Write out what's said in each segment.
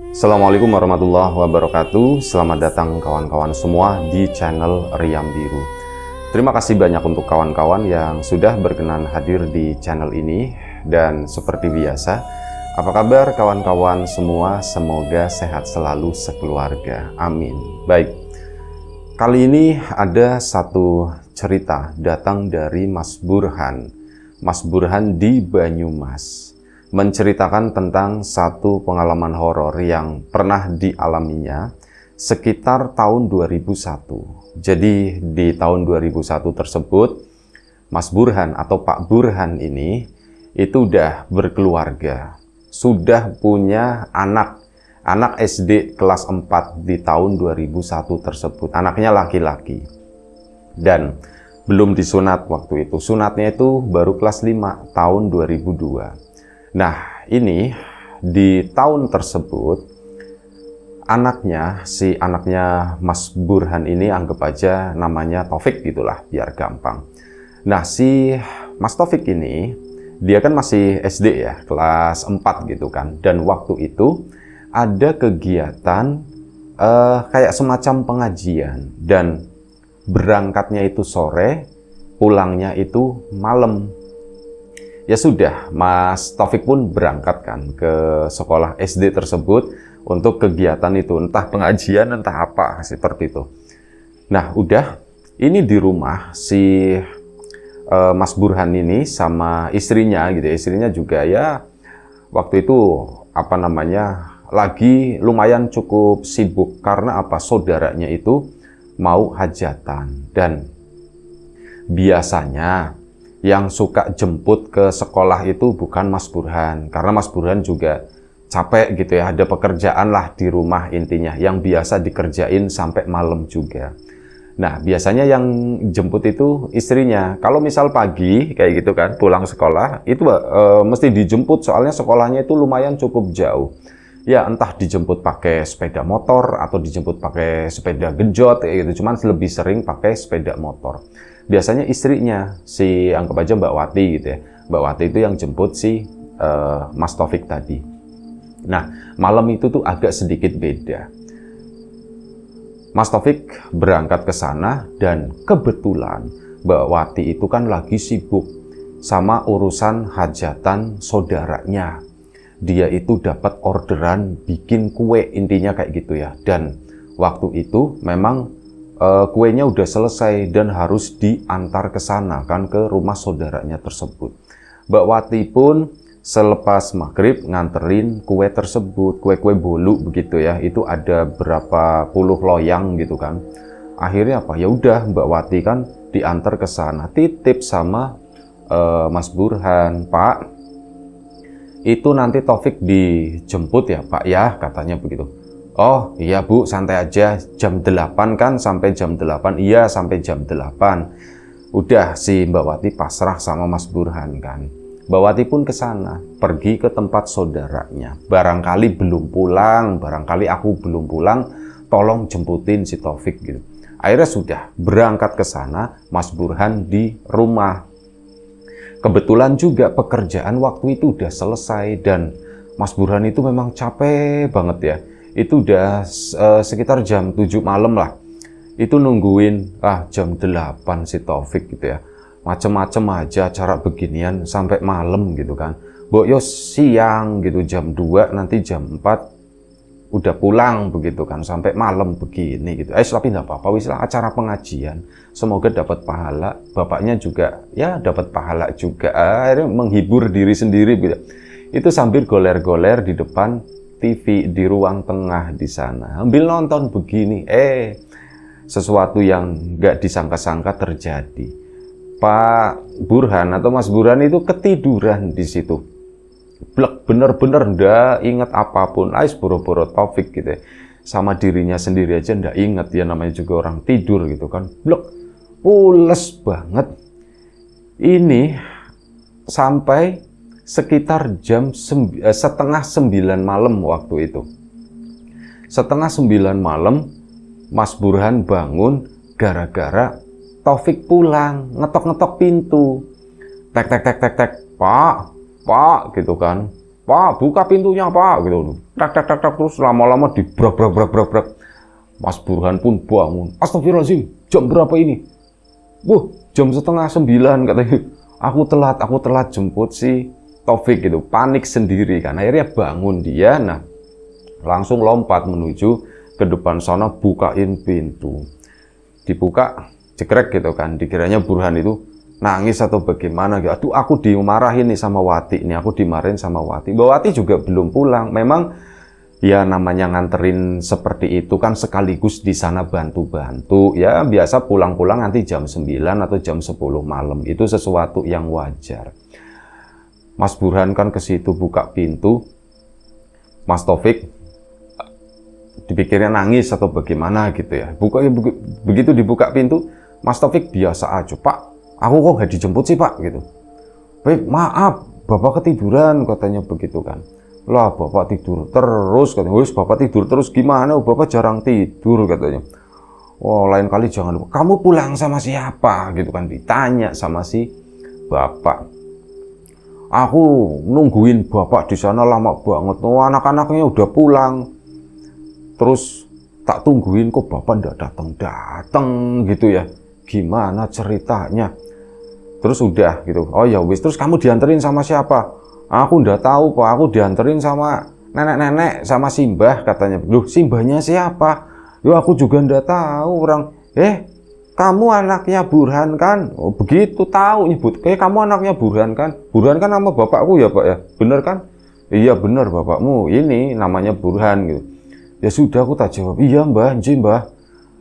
Assalamualaikum warahmatullahi wabarakatuh. Selamat datang kawan-kawan semua di channel Riam Biru. Terima kasih banyak untuk kawan-kawan yang sudah berkenan hadir di channel ini. Dan seperti biasa, apa kabar kawan-kawan semua? Semoga sehat selalu sekeluarga. Amin. Baik, kali ini ada satu cerita datang dari Mas Burhan. Mas Burhan di Banyumas, menceritakan tentang satu pengalaman horor yang pernah dialaminya sekitar tahun 2001. Jadi di tahun 2001 tersebut, Mas Burhan atau Pak Burhan ini itu udah berkeluarga, sudah punya anak SD kelas 4 di tahun 2001 tersebut. Anaknya laki-laki dan belum disunat waktu itu. Sunatnya itu baru kelas 5 tahun 2002. Nah, ini di tahun tersebut anaknya Mas Burhan ini, anggap aja namanya Taufik gitulah biar gampang. Nah, si Mas Taufik ini dia kan masih SD ya, kelas 4 gitu kan. Dan waktu itu ada kegiatan kayak semacam pengajian dan berangkatnya itu sore, pulangnya itu malam. Ya sudah, Mas Taufik pun berangkat kan ke sekolah SD tersebut untuk kegiatan itu, entah pengajian, entah apa, seperti itu. Nah, udah, ini di rumah si Mas Burhan ini sama istrinya gitu ya. Istrinya juga ya waktu itu lagi lumayan cukup sibuk karena saudaranya itu mau hajatan. Dan biasanya yang suka jemput ke sekolah itu bukan Mas Burhan, karena Mas Burhan juga capek gitu ya, ada pekerjaan lah di rumah intinya, yang biasa dikerjain sampai malam juga. Nah, biasanya yang jemput itu istrinya. Kalau misal pagi kayak gitu kan, pulang sekolah, itu mesti dijemput, soalnya sekolahnya itu lumayan cukup jauh. Ya, entah dijemput pakai sepeda motor atau dijemput pakai sepeda genjot kayak gitu, cuman lebih sering pakai sepeda motor. Biasanya istrinya, anggap aja Mbak Wati gitu ya. Mbak Wati itu yang jemput si Mas Taufik tadi. Nah, malam itu tuh agak sedikit beda. Mas Taufik berangkat ke sana dan kebetulan Mbak Wati itu kan lagi sibuk sama urusan hajatan saudaranya. Dia itu dapat orderan bikin kue, intinya kayak gitu ya. Dan waktu itu memang kuenya udah selesai dan harus diantar ke sana kan, ke rumah saudaranya tersebut. Mbak Wati pun selepas maghrib nganterin kue tersebut, kue-kue bolu begitu ya. Itu ada berapa puluh loyang gitu kan. Akhirnya ya udah, Mbak Wati kan diantar ke sana, titip sama Mas Burhan, "Pak, itu nanti Taufik dijemput ya Pak ya," katanya begitu. "Oh iya Bu, santai aja, jam 8 kan, sampai jam 8. Iya, sampai jam 8. Udah, si Mbak Wati pasrah sama Mas Burhan kan. Mbak Wati pun ke sana, pergi ke tempat saudaranya. Barangkali belum pulang, barangkali aku belum pulang, tolong jemputin si Taufik gitu. Akhirnya sudah berangkat ke sana, Mas Burhan di rumah. Kebetulan juga pekerjaan waktu itu udah selesai dan Mas Burhan itu memang capek banget ya. Itu udah sekitar jam 7 malam lah. Itu nungguin jam 8 si Taufik gitu ya. Macem-macem aja acara beginian sampai malam gitu kan. Mbok yo siang gitu, jam 2 nanti jam 4 udah pulang begitu kan, sampai malam begini gitu. Tapi nggak apa-apa, wis lah, acara pengajian. Semoga dapat pahala. Bapaknya juga ya dapat pahala juga. Akhirnya menghibur diri sendiri gitu. Itu sambil goler-goler di depan TV di ruang tengah di sana, ambil nonton begini, sesuatu yang nggak disangka-sangka terjadi. Pak Burhan atau Mas Burhan itu ketiduran di situ. Blek, bener-bener ndak inget apapun. Boro-boro Taufik gitu ya. Sama dirinya sendiri aja ndak inget, ya namanya juga orang tidur gitu kan. Blek, pules banget. Ini sampai sekitar jam setengah 9 malam waktu itu. Setengah 9 malam, Mas Burhan bangun gara-gara Taufik pulang, ngetok-ngetok pintu. Tek, tek, tek, tek, tek, "Pak, Pak," gitu kan. Pak, buka pintunya Pak, gitu. Tak tak tak tak terus lama-lama dibrak brak brak brak brak. Mas Burhan pun bangun. Astagfirullahaladzim, jam berapa ini? Wah, jam 8:30 katanya. Aku telat jemput si Taufik gitu. Panik sendiri kan. Akhirnya bangun dia, nah langsung lompat menuju ke depan sana, bukain pintu. Dibuka, jegrek gitu kan. Dikiranya Burhan itu nangis atau bagaimana gitu. Aduh, aku dimarahin nih sama Wati. Ini aku dimarahin sama Wati. Mbak Wati juga belum pulang. Memang ya namanya nganterin seperti itu kan sekaligus di sana bantu-bantu. Ya biasa pulang-pulang nanti jam 9 atau jam 10 malam. Itu sesuatu yang wajar. Mas Burhan kan ke situ buka pintu. Mas Taufik dipikirnya nangis atau bagaimana gitu ya. Begitu dibuka pintu, Mas Taufik biasa aja, Pak, aku kok gak dijemput sih Pak gitu. Baik, maaf, Bapak ketiduran katanya begitu kan. Lah Bapak tidur terus katanya. Wis Bapak tidur terus gimana? Bapak jarang tidur katanya. Oh, lain kali jangan lupa. Kamu pulang sama siapa gitu kan, ditanya sama si Bapak. Aku nungguin Bapak di sana lama banget. Oh, anak-anaknya udah pulang. Terus tak tungguin kok Bapak ndak datang-datang gitu ya. Gimana ceritanya? Terus udah gitu. Oh ya wis, terus kamu dianterin sama siapa? Aku ndak tahu Pak, aku dianterin sama nenek-nenek sama Simbah katanya. Loh, Simbahnya siapa? Yo aku juga ndak tahu orang. Kamu anaknya Burhan kan? Oh begitu, tahu nyebut. Kamu anaknya Burhan kan? Burhan kan nama bapakku ya Pak ya? Bener kan? Iya bener, bapakmu ini namanya Burhan gitu. Ya sudah, aku tak jawab. Iya Mbah, nji Mbah.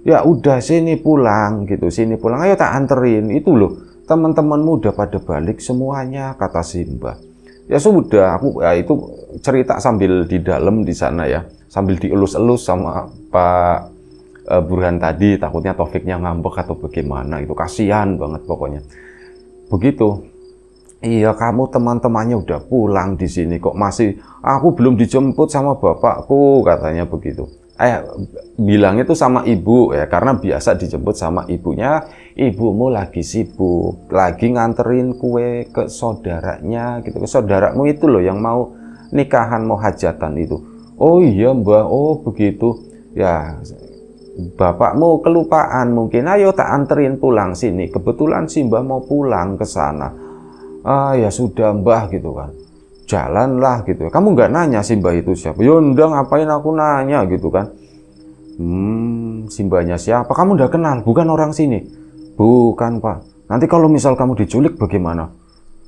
Ya udah sini pulang gitu, sini pulang. Ayo tak anterin. Itu loh, teman-temanmu udah pada balik semuanya, kata Simbah. Ya sudah, aku ya itu cerita sambil di dalam di sana ya, sambil dielus-elus sama Pak Burhan tadi, takutnya Taufiknya ngambek atau bagaimana, itu kasihan banget pokoknya. Begitu. Iya, kamu teman-temannya udah pulang di sini kok masih, aku belum dijemput sama bapakku katanya begitu. Bilang itu sama ibu ya, karena biasa dijemput sama ibunya. Ibumu lagi sibuk, lagi nganterin kue ke saudaranya gitu, ke saudaramu itu loh yang mau nikahan, mau hajatan itu. Oh iya Mbak, oh begitu ya, bapakmu kelupaan mungkin. Ayo tak anterin pulang sini, kebetulan si Mbak mau pulang ke sana. Ya sudah Mbah gitu kan, jalanlah gitu. Kamu nggak nanya si Mbah itu siapa? Ya udah, ngapain aku nanya gitu kan. Si Mbahnya siapa? Kamu udah kenal? Bukan orang sini? Bukan Pak. Nanti kalau misal kamu diculik bagaimana?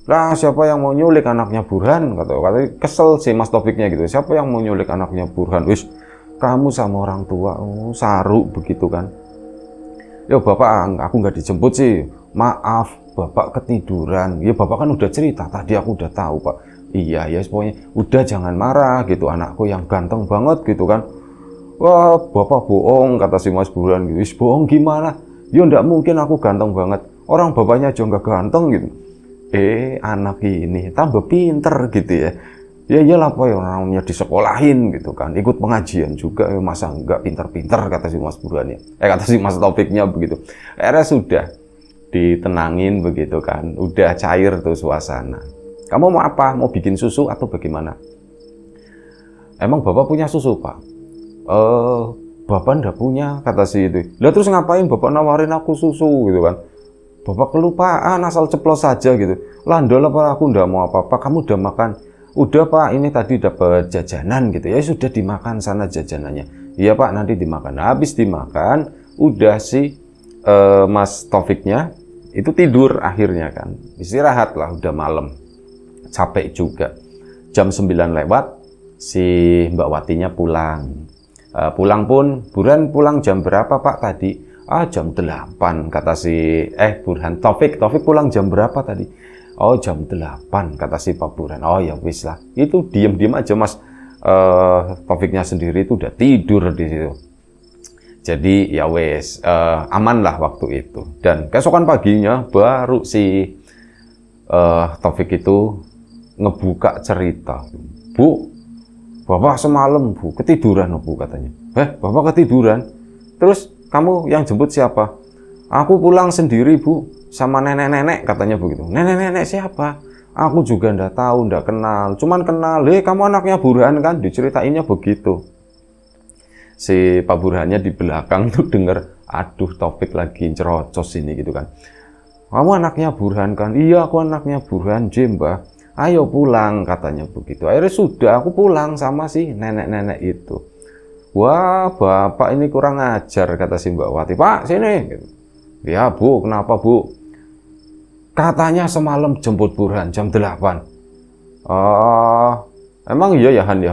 Lah siapa yang mau nyulik anaknya Burhan? Katanya kesel sih Mas Taufiknya gitu. Siapa yang mau nyulik anaknya Burhan? Wis, kamu sama orang tua, saru begitu kan. Ya Bapak, aku nggak dijemput sih. Maaf, Bapak ketiduran. Ya Bapak kan udah cerita, tadi aku udah tahu Pak. Iya ya, pokoknya udah jangan marah gitu, anakku yang ganteng banget gitu kan. Wah, Bapak bohong, kata si Mas Burhan gitu. Is bohong gimana? Ya ndak mungkin aku ganteng banget. Orang bapaknya aja nggak ganteng gitu. Anak ini tambah pinter gitu ya. Ya iyalah Pak, ya namanya disekolahin gitu kan. Ikut pengajian juga, masa enggak pinter-pinter, kata si Mas Burhan ya. Kata si Mas Taufiknya begitu. Akhirnya sudah ditenangin begitu kan. Udah cair tuh suasana. Kamu mau apa? Mau bikin susu atau bagaimana? Emang Bapak punya susu Pak? Bapak ndak punya, kata si itu. Lah terus ngapain Bapak nawarin aku susu gitu kan? Bapak kelupaan, asal ceplos saja gitu. Lah ndak apa, aku ndak mau apa-apa, kamu udah makan? Udah Pak, ini tadi dapat jajanan gitu ya. Sudah dimakan sana jajanannya. Iya Pak, nanti dimakan. Habis dimakan, udah si Mas Taufiknya itu tidur akhirnya kan. Istirahat lah, udah malam. Capek juga. Jam 9 lewat, si Mbak Watinya pulang. Pulang pun, Burhan pulang jam berapa Pak tadi? Jam 8, kata si Burhan. Taufik pulang jam berapa tadi? Oh jam 8, kata si Pak Burhan. Oh ya wis lah. Itu diam-diam aja Mas Taufiknya sendiri itu udah tidur di situ. Jadi ya wis, aman lah waktu itu. Dan keesokan paginya baru si Taufik itu ngebuka cerita. Bu, Bapak semalam Bu ketiduran Bu katanya. Bapak ketiduran? Terus kamu yang jemput siapa? Aku pulang sendiri Bu, sama nenek-nenek katanya begitu. Nenek-nenek siapa? Aku juga ndak tahu, ndak kenal. Cuman kenal, kamu anaknya Burhan kan? Diceritainnya begitu. Si Pak Burhannya di belakang tuh denger, aduh Taufik lagi cerocos ini gitu kan. Kamu anaknya Burhan kan? Iya, aku anaknya Burhan, Mbah. Ayo pulang, katanya begitu. Akhirnya sudah, aku pulang sama si nenek-nenek itu. Wah, bapak ini kurang ajar, kata si Mbak Wati. Pak, sini. Ya Bu, kenapa Bu? Katanya semalam jemput Burhan jam 8. Oh, emang iya ya Han ya?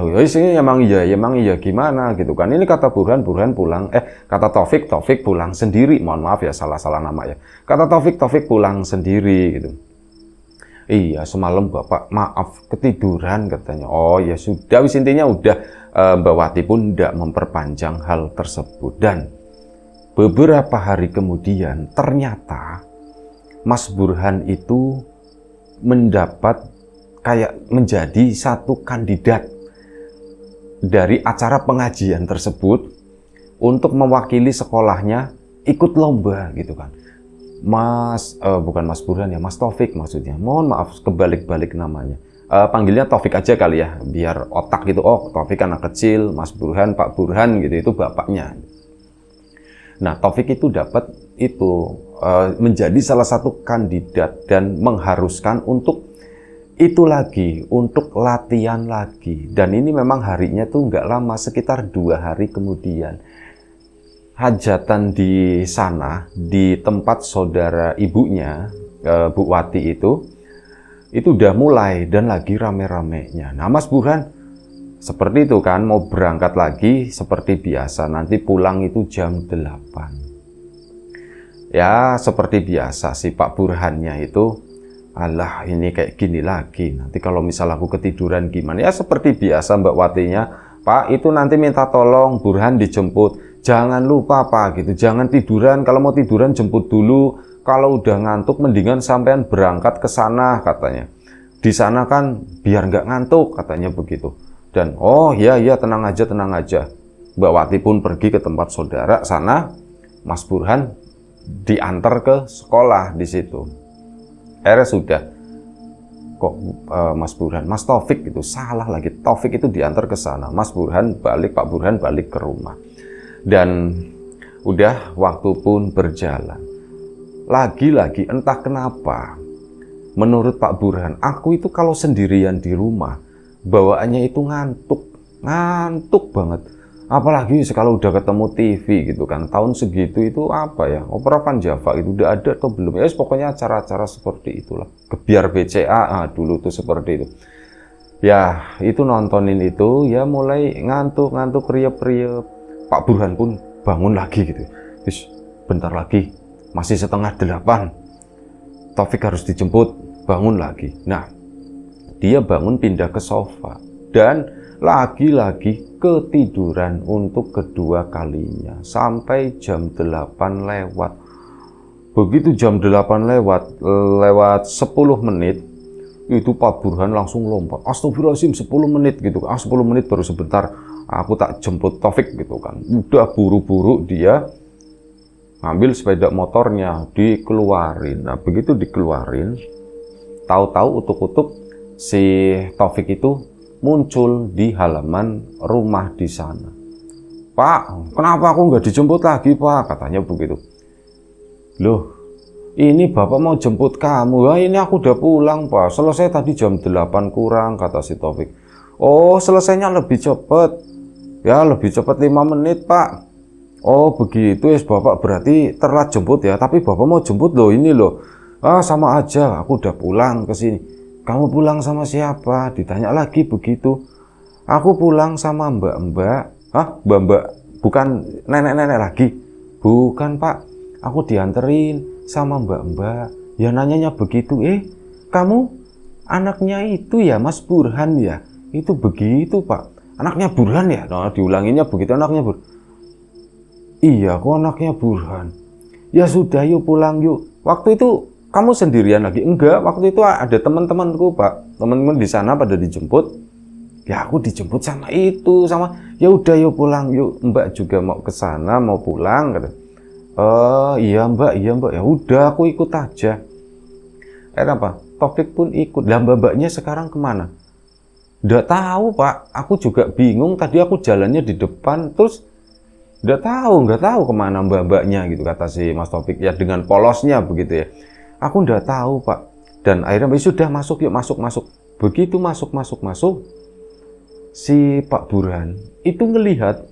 Emang iya gimana gitu kan? Ini kata Burhan pulang. Kata Taufik pulang sendiri. Mohon maaf ya, salah nama ya. Kata Taufik pulang sendiri gitu. Iya, semalam Bapak maaf ketiduran katanya. Oh ya sudah, wis intinya udah. Mbak Wati pun tidak memperpanjang hal tersebut. Dan beberapa hari kemudian ternyata Mas Burhan itu mendapat kayak menjadi satu kandidat dari acara pengajian tersebut untuk mewakili sekolahnya ikut lomba gitu kan. Bukan Mas Burhan ya, Mas Taufik maksudnya. Mohon maaf kebalik-balik namanya. Panggilnya Taufik aja kali ya, biar otak gitu. Oh, Taufik anak kecil, Mas Burhan, Pak Burhan gitu, itu bapaknya. Nah, Taufik itu dapat itu menjadi salah satu kandidat dan mengharuskan untuk itu lagi, untuk latihan lagi. Dan ini memang harinya tuh nggak lama, sekitar 2 hari kemudian. Hajatan di sana, di tempat saudara ibunya, Bu Wati itu udah mulai dan lagi rame-ramenya. Nah, Mas Burhan seperti itu kan, mau berangkat lagi seperti biasa, nanti pulang itu jam 8. Ya, seperti biasa si Pak Burhannya itu, alah ini kayak gini lagi, nanti kalau misal aku ketiduran gimana? Ya seperti biasa Mbak Watinya, Pak itu nanti minta tolong Burhan dijemput. Jangan lupa Pak gitu, jangan tiduran, kalau mau tiduran jemput dulu. Kalau udah ngantuk mendingan sampean berangkat ke sana katanya. Di sana kan biar nggak ngantuk katanya begitu. Dan oh iya tenang aja. Mbak Wati pun pergi ke tempat saudara sana. Mas Burhan diantar ke sekolah di situ. Akhirnya sudah kok Mas Burhan, Mas Taufik itu salah lagi. Taufik itu diantar ke sana. Mas Burhan balik, Pak Burhan balik ke rumah. Dan udah waktu pun berjalan. Lagi-lagi entah kenapa, menurut Pak Burhan, aku itu kalau sendirian di rumah, bawaannya itu ngantuk banget. Apalagi kalau udah ketemu TV gitu kan, tahun segitu itu apa ya, Opera Van Java itu udah ada atau belum? Ya pokoknya acara-acara seperti itulah. Kebiar BCA dulu tuh seperti itu. Ya itu nontonin itu, ya mulai ngantuk riep-riep. Pak Burhan pun bangun lagi gitu. Terus bentar lagi, masih 7:30. Taufik harus dijemput, bangun lagi. Nah, dia bangun pindah ke sofa dan lagi-lagi ketiduran untuk kedua kalinya sampai jam 8 lewat. Begitu jam 8 lewat 10 menit, itu Pak Burhan langsung lompat. Astagfirullahaladzim, 10 menit gitu. 10 menit baru sebentar, aku tak jemput Taufik gitu kan. Udah buru-buru dia ngambil sepeda motornya, dikeluarin. Nah, begitu dikeluarin, tahu-tahu utuk-utuk si Taufik itu muncul di halaman rumah di sana. Pak, kenapa aku nggak dijemput lagi Pak? Katanya begitu. Loh, ini Bapak mau jemput kamu. Wah, ini aku udah pulang Pak. Selesai tadi jam 8 kurang, kata si Taufik. Oh, selesainya lebih cepat. Ya, lebih cepat 5 menit Pak. Oh begitu ya Bapak, berarti telat jemput ya. Tapi Bapak mau jemput loh ini loh. Sama aja, aku udah pulang ke sini. Kamu pulang sama siapa? Ditanya lagi begitu. Aku pulang sama mbak-mbak. Mbak-mbak, bukan nenek-nenek lagi. Bukan Pak, aku dianterin sama mbak-mbak. Ya nanyanya begitu. Kamu anaknya itu ya Mas Burhan ya? Itu begitu Pak. Anaknya Burhan ya? Nah, diulanginya begitu, anaknya Burhan. Iya, aku anaknya Burhan. Ya sudah, yuk pulang yuk. Waktu itu kamu sendirian lagi? Enggak, waktu itu ada teman-temanku Pak. Teman-teman di sana pada dijemput. Ya aku dijemput sama itu, sama. Ya udah yuk pulang yuk. Mbak juga mau ke sana, mau pulang kata. Iya Mbak. Ya udah aku ikut aja. Apa? Taufik pun ikut. Lah mbak-mbaknya sekarang kemana? Nggak tahu Pak, aku juga bingung. Tadi aku jalannya di depan, terus nggak tahu kemana mbak-mbaknya gitu, kata si Mas Taufik. Ya dengan polosnya begitu ya. Aku nggak tahu Pak. Dan akhirnya sudah masuk, yuk masuk. Begitu masuk, si Pak Burhan itu ngelihat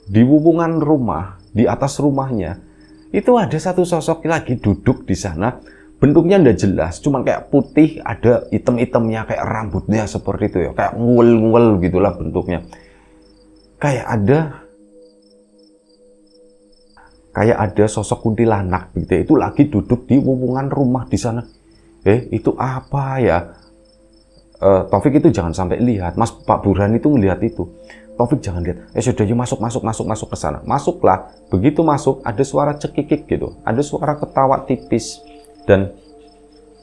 di wuwungan rumah, di atas rumahnya, itu ada satu sosok lagi duduk di sana. Bentuknya nggak jelas, cuman kayak putih, ada item-itemnya, kayak rambutnya seperti itu ya, kayak nguel-nguel gitulah bentuknya. Kayak ada sosok kuntilanak gitu ya, itu lagi duduk di wuwungan rumah di sana. Itu apa ya? Taufik itu jangan sampai lihat. Pak Burhan itu ngelihat itu. Taufik jangan lihat. Sudah yuk masuk ke sana. Masuklah. Begitu masuk, ada suara cekikik gitu, ada suara ketawa tipis. Dan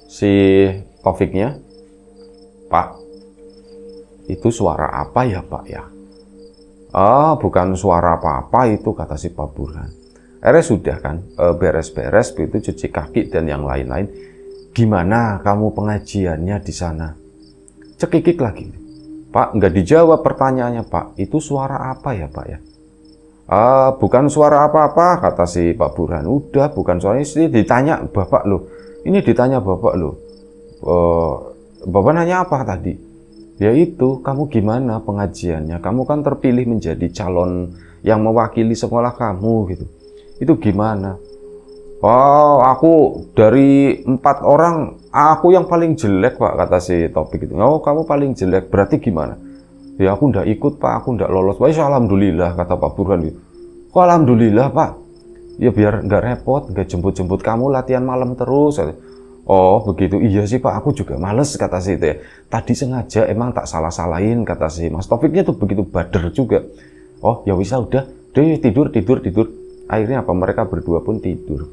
si Taufiknya, Pak, itu suara apa ya Pak ya? Bukan suara apa-apa itu, kata si Pak Burhan. Akhirnya sudah kan, beres-beres begitu, cuci kaki dan yang lain-lain. Gimana kamu pengajiannya di sana? Cekikik lagi. Pak, nggak dijawab pertanyaannya Pak. Itu suara apa ya Pak ya? Bukan suara apa-apa, kata si Pak Burhan. Udah, bukan suara ini, ditanya Bapak loh. Ini ditanya Bapak loh. Bapak nanya apa tadi? Ya itu, kamu gimana pengajiannya? Kamu kan terpilih menjadi calon yang mewakili sekolah kamu gitu. Itu gimana? Aku dari 4 orang, aku yang paling jelek Pak, kata si Taufik itu. Kamu paling jelek, berarti gimana? Ya aku ndak ikut Pak, aku ndak lolos. Alhamdulillah, kata Pak Burhan gitu. Kok alhamdulillah Pak? Ya biar nggak repot, nggak jemput-jemput kamu latihan malam terus. Oh begitu, iya sih Pak, aku juga males, kata si itu ya. Tadi sengaja emang tak salah-salahin, kata si Mas Taufiknya tuh begitu bader juga. Oh ya wis udah, tidur. Akhirnya apa, mereka berdua pun tidur.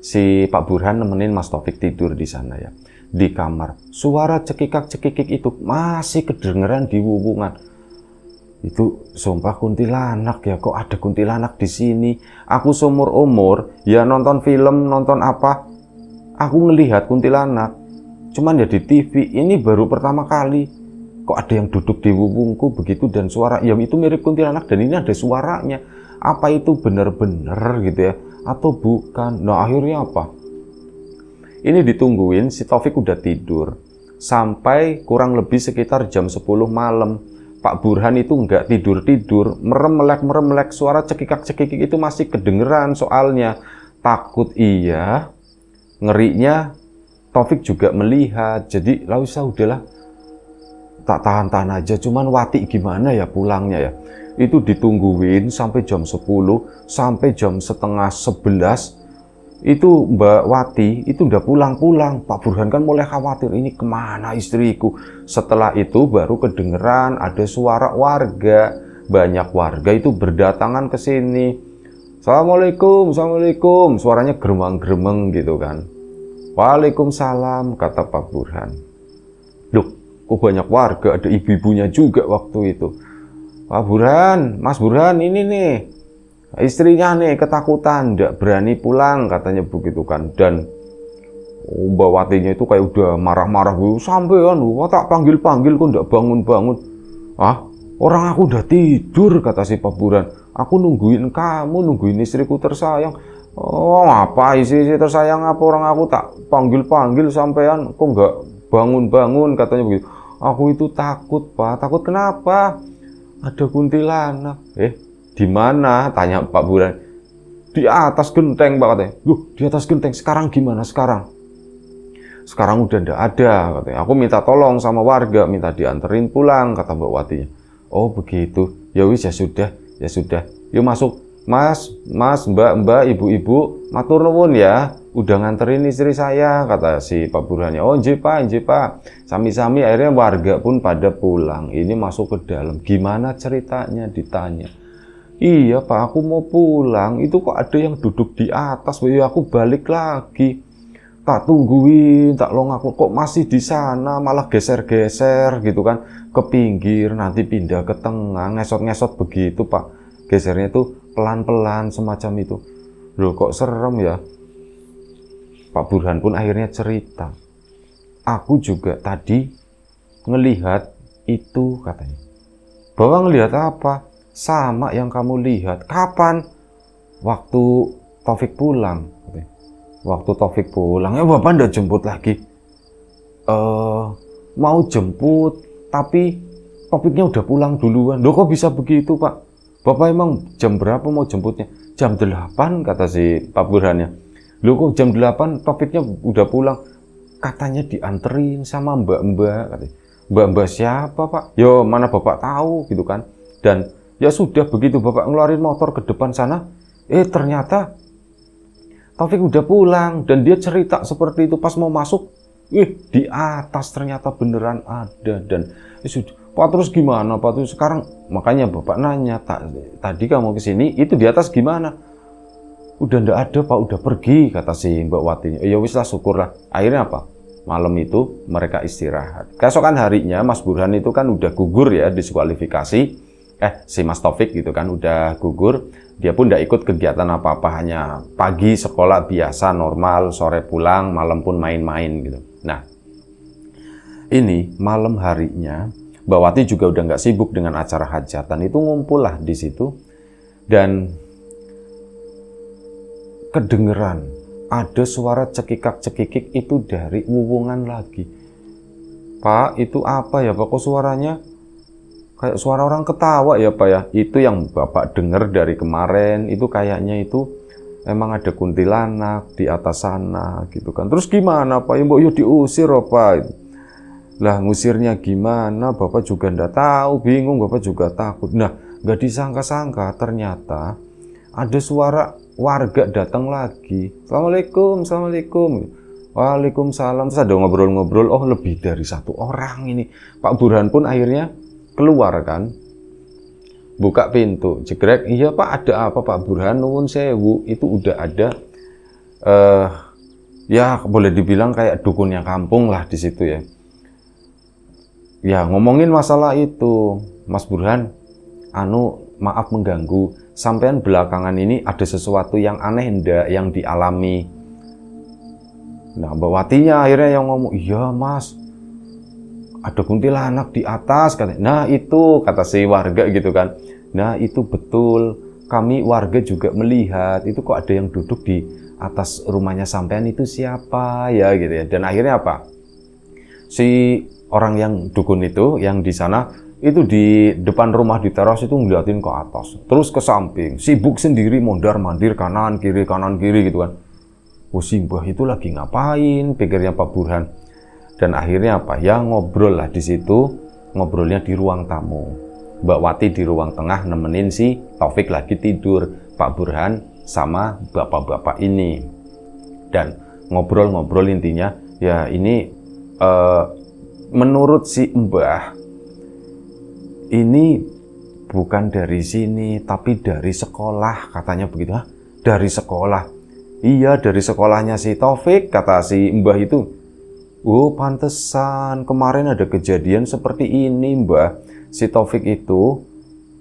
Si Pak Burhan nemenin Mas Taufik tidur di sana ya, di kamar. Suara cekikak-cekikik itu masih kedengeran di wuwungan. Itu sumpah kuntilanak ya, kok ada kuntilanak di sini. Aku seumur umur ya nonton film, nonton apa, aku ngelihat kuntilanak cuman ya di TV. Ini baru pertama kali kok ada yang duduk di wuwungku begitu, dan suara ya itu mirip kuntilanak, dan ini ada suaranya. Apa itu benar-benar gitu ya atau bukan? Nah akhirnya apa, ini ditungguin, si Taufik udah tidur sampai kurang lebih sekitar jam 10 malam. Pak Burhan itu nggak tidur-tidur, merem-melek, suara cekikak-cekikik itu masih kedengeran. Soalnya takut, iya, ngerinya Taufik juga melihat. Jadi udahlah, tak tahan-tahan aja. Cuman Wati gimana ya pulangnya ya? Itu ditungguin sampai jam 10, sampai jam setengah 11. Itu Mbak Wati itu udah pulang. Pak Burhan kan mulai khawatir, ini kemana istriku. Setelah itu baru kedengeran ada suara warga. Banyak warga itu berdatangan ke sini. Assalamualaikum. Suaranya geremang-geremeng gitu kan. Waalaikumsalam, kata Pak Burhan. Loh, kok banyak warga, ada ibu-ibunya juga waktu itu. Pak Burhan, Mas Burhan, ini nih, istrinya nih ketakutan, nggak berani pulang, katanya begitu kan. Dan Mbak Watinya itu kayak udah marah-marah gitu. Sampean, tak panggil-panggil kok nggak bangun-bangun. Orang aku udah tidur, kata si Pak Burhan. Aku nungguin kamu, nungguin istriku tersayang. Apa istri tersayang apa, orang aku tak panggil-panggil sampean kok nggak bangun-bangun, katanya begitu. Aku itu takut Pak. Takut kenapa? Ada kuntilanak. Di mana? Tanya Pak Burhan. Di atas genteng Pak, katanya. Loh, di atas genteng. Sekarang gimana sekarang? Sekarang udah ndak ada, katanya. Aku minta tolong sama warga, minta dianterin pulang, kata Mbak Watinya. Oh begitu. Ya wis, ya sudah. Yuk masuk. Mas, Mbak, ibu-ibu, matur nuwun ya. Udah nganterin istri saya, kata si Pak Burhannya. Oh nggih Pak. Sami-sami akhirnya warga pun pada pulang. Ini masuk ke dalam. Gimana ceritanya, ditanya. Iya Pak, aku mau pulang. Itu kok ada yang duduk di atas. Ya aku balik lagi. Tak tungguin, tak long aku kok masih di sana, malah geser-geser gitu kan, ke pinggir, nanti pindah ke tengah, ngesot-ngesot begitu Pak. Gesernya itu pelan-pelan semacam itu. Loh kok serem ya. Pak Burhan pun akhirnya cerita. aku juga tadi ngelihat itu katanya. Bahwa ngelihat apa? Sama yang kamu lihat. Kapan? Waktu Taufik pulang. Waktu Taufik pulang, ya Bapak ndak jemput lagi. Mau jemput, tapi Taufiknya udah pulang duluan. Loh kok bisa begitu Pak? Bapak emang jam berapa mau jemputnya? Jam 8 kata si Pak Burhannya. Loh kok jam 8 Taufiknya udah pulang? Katanya dianterin sama mbak-mbak. Mbak-mbak siapa Pak? Yo mana Bapak tahu gitu kan. Dan ya sudah begitu Bapak ngeluarin motor ke depan sana, ternyata Taufik udah pulang dan dia cerita seperti itu pas mau masuk, di atas ternyata beneran ada. Dan sudah, Pak terus gimana Pak? Terus sekarang makanya Bapak nanya, tadi kamu kesini itu di atas gimana? Udah ndak ada Pak, udah pergi kata si Mbak Watinya. Ya wis lah syukurlah. Akhirnya apa? Malam itu mereka istirahat. Keesokan harinya Mas Burhan itu kan udah gugur ya, diskualifikasi. Si Mas Taufik gitu kan udah gugur. Dia pun tidak ikut kegiatan apa-apa, hanya pagi sekolah biasa normal, sore pulang, malam pun main-main gitu. Nah, ini malam harinya Mbak Wati juga udah nggak sibuk dengan acara hajatan, itu ngumpul lah di situ dan kedengeran ada suara cekikak-cekikik itu dari wuwungan lagi. Pak, itu apa ya Pak? Kok suaranya kayak suara orang ketawa ya Pak ya? Itu yang Bapak dengar dari kemarin, itu kayaknya itu emang ada kuntilanak di atas sana gitu kan. Terus gimana Pak? Ya Mbok yo diusir Pak. Lah ngusirnya gimana? Bapak juga ndak tahu, bingung, Bapak juga takut. Nah, nggak disangka-sangka ternyata ada suara warga datang lagi. Assalamualaikum, assalamualaikum. Waalaikumsalam. Terus ada ngobrol-ngobrol, oh lebih dari satu orang ini. Pak Burhan pun akhirnya keluar kan, buka pintu, jegrek, iya Pak ada apa Pak Burhan, nuwun sewu, itu udah ada, ya boleh dibilang kayak dukunnya kampung lah di situ ya. Ya ngomongin masalah itu, Mas Burhan, maaf mengganggu, sampean belakangan ini ada sesuatu yang aneh ndak yang dialami? Nah Mbak Watinya akhirnya yang ngomong, iya Mas, ada kuntilanak di atas katanya. Nah itu kata si warga gitu kan. Nah itu betul, kami warga juga melihat itu kok ada yang duduk di atas rumahnya sampean, itu siapa ya gitu ya. Dan akhirnya apa, si orang yang dukun itu yang di sana itu di depan rumah di teras itu ngeliatin ke atas terus ke samping, sibuk sendiri mondar mandir kanan kiri gitu kan. Oh si mbah itu lagi ngapain pikirnya Pak Burhan. Dan akhirnya apa ya, ngobrol lah di situ, ngobrolnya di ruang tamu. Mbak Wati di ruang tengah nemenin si Taufik lagi tidur, Pak Burhan sama bapak-bapak ini. Dan ngobrol-ngobrol intinya ya ini menurut si Mbah ini bukan dari sini tapi dari sekolah katanya begitu. Hah? Dari sekolah? Iya dari sekolahnya si Taufik kata si Mbah itu. Oh pantesan kemarin ada kejadian seperti ini Mbah, si Taufik itu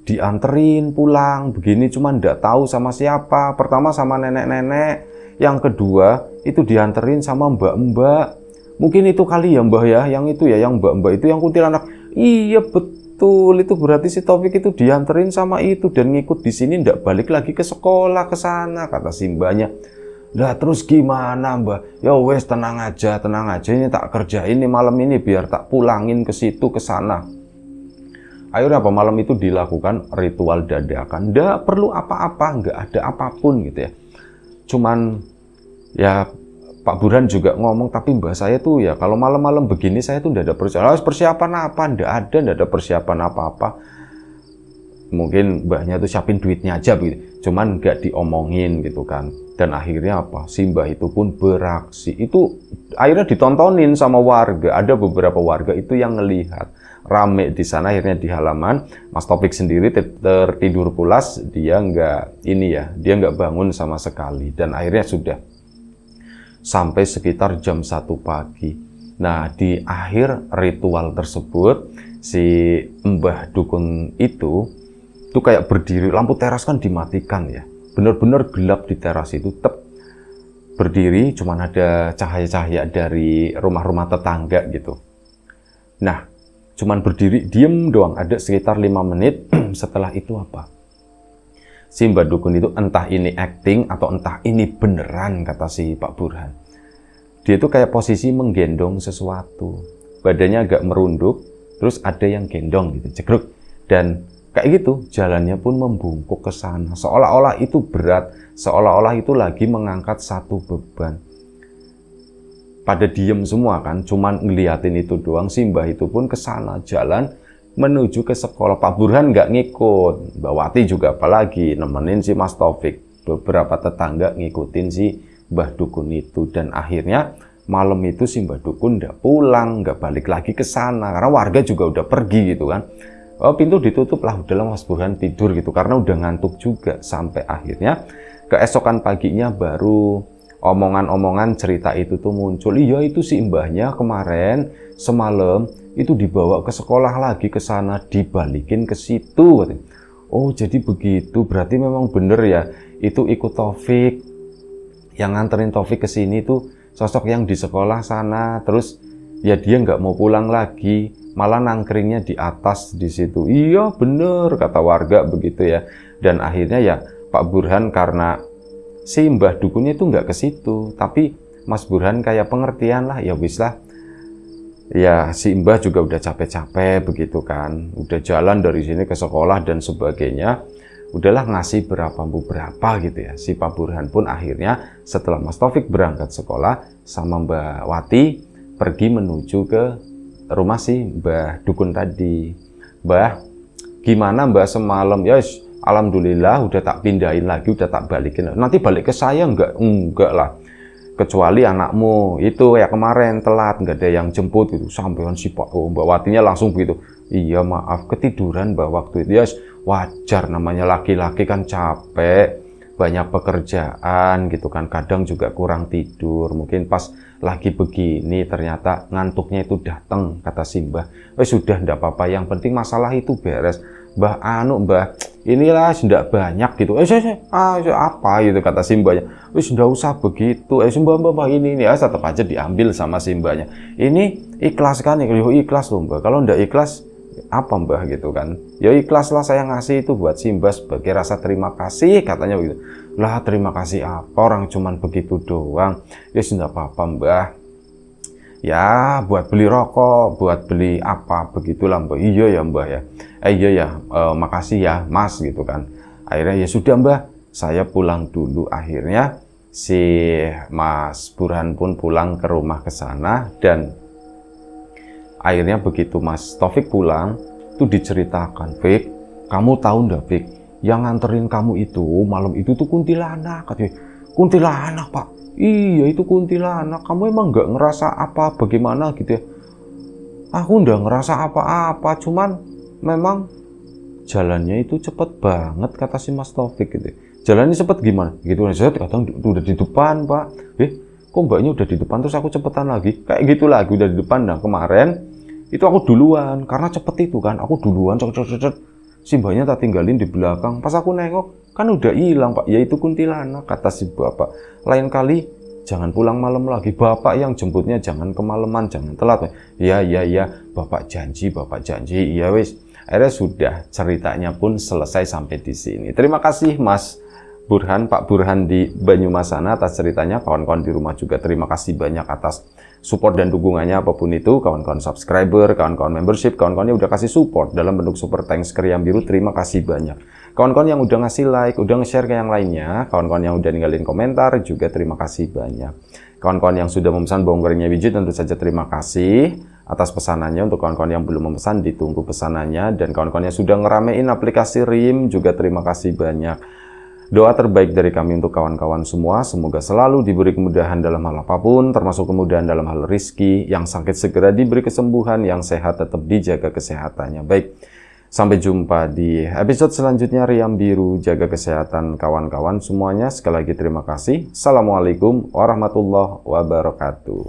dianterin pulang begini cuma ndak tahu sama siapa. Pertama sama nenek-nenek, yang kedua itu dianterin sama mbak-mbak. Mungkin itu kali ya Mbah ya, yang itu ya, yang mbak-mbak itu yang kuntilanak. Iya betul, itu berarti si Taufik itu dianterin sama itu dan ngikut di sini ndak balik lagi ke sekolah ke sana kata si mbahnya. Lah terus gimana Mbah? Ya wes tenang aja ini tak kerjain nih malam ini biar tak pulangin ke situ ke sana. Akhirnya apa, malam itu dilakukan ritual dadakan, nggak perlu apa-apa, nggak ada apapun gitu ya. Cuman ya Pak Burhan juga ngomong, tapi Mbah saya tuh ya kalau malam-malam begini saya tuh nggak ada persiapan apa, nggak ada persiapan apa-apa. Mungkin mbahnya tuh siapin duitnya aja begitu, cuman nggak diomongin gitu kan. Dan akhirnya apa, si mbah itu pun beraksi, itu akhirnya ditontonin sama warga. Ada beberapa warga itu yang ngelihat rame di sana. Akhirnya di halaman Mas Taufik sendiri tertidur pulas, dia nggak bangun sama sekali. Dan akhirnya sudah sampai sekitar jam 1 pagi. Nah di akhir ritual tersebut si mbah dukun itu kayak berdiri, lampu teras kan dimatikan ya, benar-benar gelap di teras itu. berdiri, cuman ada cahaya-cahaya dari rumah-rumah tetangga gitu. Nah, cuman berdiri, diem doang, ada sekitar 5 menit. Setelah itu apa? Si Mbah Dukun itu entah ini acting atau entah ini beneran, kata si Pak Burhan. Dia tuh kayak posisi menggendong sesuatu. Badannya agak merunduk, terus ada yang gendong gitu, cekruk. Dan kayak gitu, jalannya pun membungkuk ke sana. Seolah-olah itu berat, seolah-olah itu lagi mengangkat satu beban. Pada diem semua kan, cuman ngeliatin itu doang. Si Mbah itu pun ke sana jalan menuju ke sekolah. Pak Burhan nggak ngikut, Mbak Wati juga apalagi nemenin si Mas Taufik. Beberapa tetangga ngikutin si Mbah Dukun itu, dan akhirnya malam itu si Mbah Dukun nggak pulang, nggak balik lagi ke sana karena warga juga udah pergi gitu kan. Pintu ditutup lah, udahlah Mas Burhan tidur gitu karena udah ngantuk juga. Sampai akhirnya keesokan paginya baru omongan-omongan cerita itu tuh muncul. Iya, itu si mbahnya kemarin semalam itu dibawa ke sekolah lagi ke sana, dibalikin ke situ. Oh, jadi begitu, berarti memang bener ya, itu ikut Taufik. Yang nganterin Taufik ke sini tuh sosok yang di sekolah sana, terus ya dia nggak mau pulang lagi, malah nangkringnya di atas di situ. Iya bener, kata warga begitu ya. Dan akhirnya ya Pak Burhan, karena si Mbah Dukunnya itu nggak ke situ, tapi Mas Burhan kayak pengertian lah, ya wis lah. Ya si Mbah juga udah capek-capek begitu kan, udah jalan dari sini ke sekolah dan sebagainya. Udahlah ngasih berapa gitu ya. Si Pak Burhan pun akhirnya setelah Mas Taufik berangkat sekolah sama Mbak Wati pergi menuju ke rumah si Mbah Dukun tadi. Mbah, gimana Mbah semalam? Ya alhamdulillah udah tak pindahin lagi, udah tak balikin. Nanti balik ke saya enggak lah. Kecuali anakmu itu ya kemarin telat, nggak ada yang jemput gitu. Sampean si Pak Mbak Watinya langsung begitu. Iya maaf ketiduran Mbak waktu itu. Ya wajar, namanya laki-laki kan capek, banyak pekerjaan gitu kan, kadang juga kurang tidur, mungkin pas lagi begini ternyata ngantuknya itu datang, kata si Mbah. Sudah ndak apa-apa, yang penting masalah itu beres. Mbah Mbah inilah sudah banyak gitu. Apa gitu, kata si Mbahnya. Sudah usah begitu. Mbah ini ya tetap aja diambil sama si Mbahnya. Ini ikhlas kan? Ikhlas loh Mbah. Kalau ndak ikhlas apa Mbah gitu kan, ya ikhlaslah saya ngasih itu buat si Mbah sebagai rasa terima kasih, katanya begitu. Lah terima kasih apa, orang cuman begitu doang. Ya sudah apa-apa Mbah, ya buat beli rokok, buat beli apa begitulah Mbah. Iya ya Mbah ya, iya ya, makasih ya Mas gitu kan. Akhirnya ya sudah Mbah, saya pulang dulu. Akhirnya si Mas Burhan pun pulang ke rumah ke sana, dan akhirnya begitu Mas Taufik pulang, tuh diceritakan, Fik, kamu tahu ndak Fik, yang nganterin kamu itu malam itu tuh kuntilanak, katanya. Kuntilanak Pak? Iya itu kuntilanak, kamu emang nggak ngerasa apa bagaimana gitu ya? Aku nggak ngerasa apa-apa, cuman memang jalannya itu cepet banget, kata si Mas Taufik gitu. Jalannya cepet gimana? Gitu, saya kadang udah di depan Pak. Kok mbaknya udah di depan terus aku cepetan lagi? Kayak gitu lagi, udah di depan. Nah kemarin itu aku duluan, karena cepet itu kan, aku duluan, si mbaknya tak tinggalin di belakang. Pas aku nengok, kan udah hilang Pak, ya itu kuntilanak, kata si bapak. Lain kali jangan pulang malam lagi, bapak yang jemputnya jangan kemalaman, jangan telat. Ya, bapak janji, iya wis. Akhirnya sudah, ceritanya pun selesai sampai di sini. Terima kasih Mas Burhan, Pak Burhan di Banyumas sana atas ceritanya. Kawan-kawan di rumah juga terima kasih banyak atas support dan dukungannya apapun itu. Kawan-kawan subscriber, kawan-kawan membership, kawan-kawan yang udah kasih support dalam bentuk super thanks ke Riam Biru, terima kasih banyak. Kawan-kawan yang udah ngasih like, udah nge-share ke yang lainnya, kawan-kawan yang udah ninggalin komentar juga terima kasih banyak. Kawan-kawan yang sudah memesan bawang gorengnya Wiji tentu saja terima kasih atas pesanannya. Untuk kawan-kawan yang belum memesan ditunggu pesanannya, dan kawan-kawan yang sudah ngeramein aplikasi RIM juga terima kasih banyak. Doa terbaik dari kami untuk kawan-kawan semua, semoga selalu diberi kemudahan dalam hal apapun, termasuk kemudahan dalam hal rizki, yang sakit segera diberi kesembuhan, yang sehat tetap dijaga kesehatannya. Baik, sampai jumpa di episode selanjutnya Riam Biru, jaga kesehatan kawan-kawan semuanya. Sekali lagi terima kasih. Assalamualaikum warahmatullahi wabarakatuh.